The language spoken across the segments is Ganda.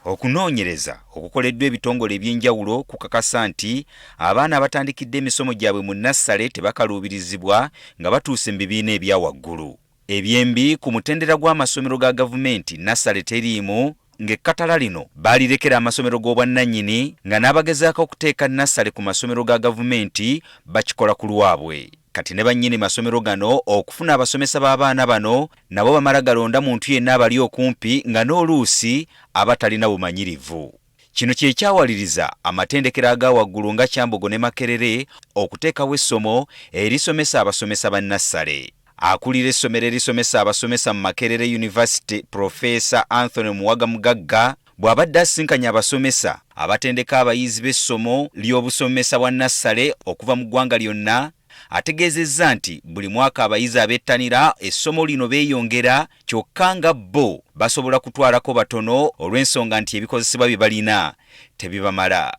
Okunoonyereza okukoleddwa ebitongole ebyenjawulo kukakasa nti abaana abatandikidde emisomo gyabwe mu nnassale tebakaluubirizibwa nga batuuse mu bibiina ebya waggulu. Ebyembi ku mutendera gw'amasomero ga gavumenti nnassale teriimu, ng'ekkatala lino baalirekera amasomero g'obwannannyini nga n'abagezaako okuteeka nnassale ku masomero ga gavumenti bakikola ku lwabwe. Kati ne bannyini masomero gano okufuna abasomesa b'abaana bano nabo bamala galonda muntu yenna abali okumpi nga n'oluusi aba talina bumanyirivu. Kino kye kyawaliriza amatendekero aga waggulu nga Kyambogo ne Makerere okuteekawo essomo erisomesa abasomesa ba nnassale. Akulira essomero erisomesa abasomesa mu Makerere University, Profesa Anthony Muwaga Mugagga bw'abadde asinkanya abasomesa abatendeka abayizi b'essomo ly'obusomesa bwa nnassale okuva mu ggwanga lyonna, ategeezezza nti buli mwaka abayizi abettanira essomo lino beeyongera, kyokka nga bo basobola kutwalako batono olw'ensonga nti ebikozesebwa bye balina tebibamala.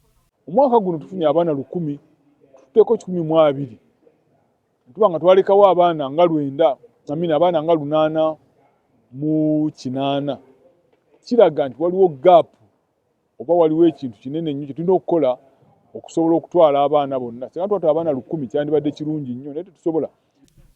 Omwaka guno tufunye abaana 100, tuteeko 12. Tuba nga twalekawo abaana nga 9, abaana nga 8 mu 8. Kiraga nti waliwo gaapu oba waliwo ekintu kinene nnyo kye tulina okukola okusobola okutwala abaana bonna. Singa twatwala abaana 10 kyandibadde kirungi nnyo, naye tetusobola.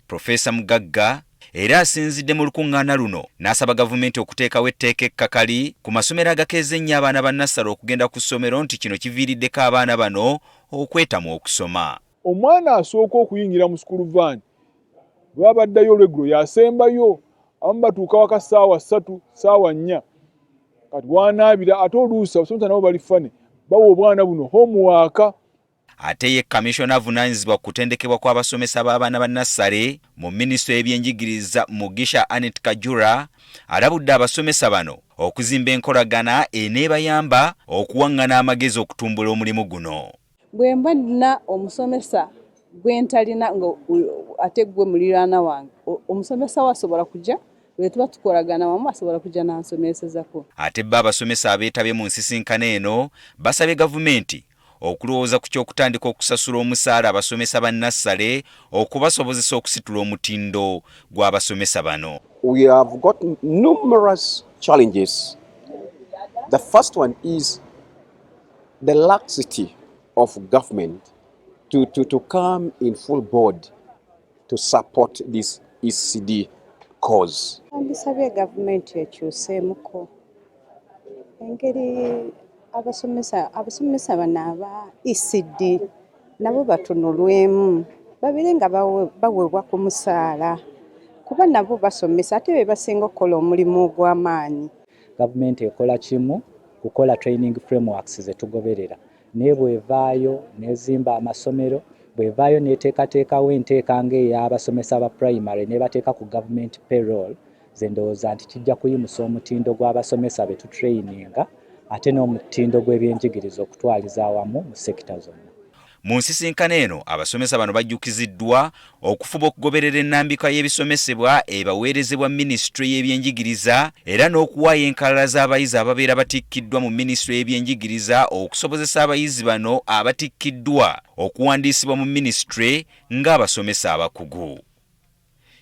Profesa Mugagga era asinzidde mu lukuŋŋaana luno n'asaba gavumenti okuteekawo etteeka ekkakali ku masomero agakeeza ennyo abaana ba nnassale okugenda ku ssomero nti kino kiviiriddeko abaana bano okwetamwa okusoma. Omwana asooka okuyingira mu school van bwe babaddayo olweggulo yasembayo, abamu batuuka waka ssaawa 3, ssaawa 4. Kati wanaabira ate oluusi abasomesa nabo bali fane bawa obwana buno homework. Ate ye Commissioner avunaanyizibwa ku kutendekebwa kw'abasomesa b'abaana ba nnassale mu Minisitule y'ebyenjigiriza Mugisha Anet Kajura alabudde abasomesa bano okuzimba enkolagana eneebayamba okuwaŋŋana amagezi okutumbula omulimu guno. Bwe mba nina omusomesa gwe ntalina ate gwe muliraana wange, omusomesa wasobola kujja bwe tuba tukolagana wamu asobola kujja n'ansomesezako. Ate bo abasomesa abeetabye mu nsisinkano eno basabye gavumenti okulowooza ku ky'okutandika okusasula omusaala abasomesa ba nnassale okubasobozesa okusitula omutindo gw'abasomesa bano. We have got numerous challenges. The first one is the laxity of government to come in full board to support this ECD cause. Ndisabye gavumenti ekyuseemuko engeri abasomesa bano aba ECD nabo batunulwemu babire nga baweebwa ku musaala kuba nabo basomesa ate be basinga okukola omulimu ogw'amaanyi. Gavumenti ekola kimu kukola training frameworks ze tugoberera, naye bwevaayo nezimba amasomero, bwevaayo neteekateekawo enteeka ng'ey'abasomesa ba primary ne bateeka ku government payroll, ze ndowooza nti kijja kuyimusa omutindo gw'abasomesa be tutraininga ate n'omutindo gw'ebyenjigiriza okutwaliza awamu mu sekita zonna. Mu nsisinkano eno abasomesa bano bajjukiziddwa okufuba okugoberera ennambika y'ebisomesebwa ebaweerezebwa Minisitule y'ebyenjigiriza era n'okuwaayo enkalala z'abayizi ababeera batikkiddwa mu Minisitule y'ebyenjigiriza okusobozesa abayizi bano abatikkiddwa okuwandiisibwa mu Minisitule ng'abasomesa abakugu.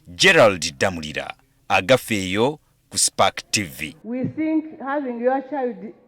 Gerald Damulira, Agafeeyo ku Spark TV. We think having your child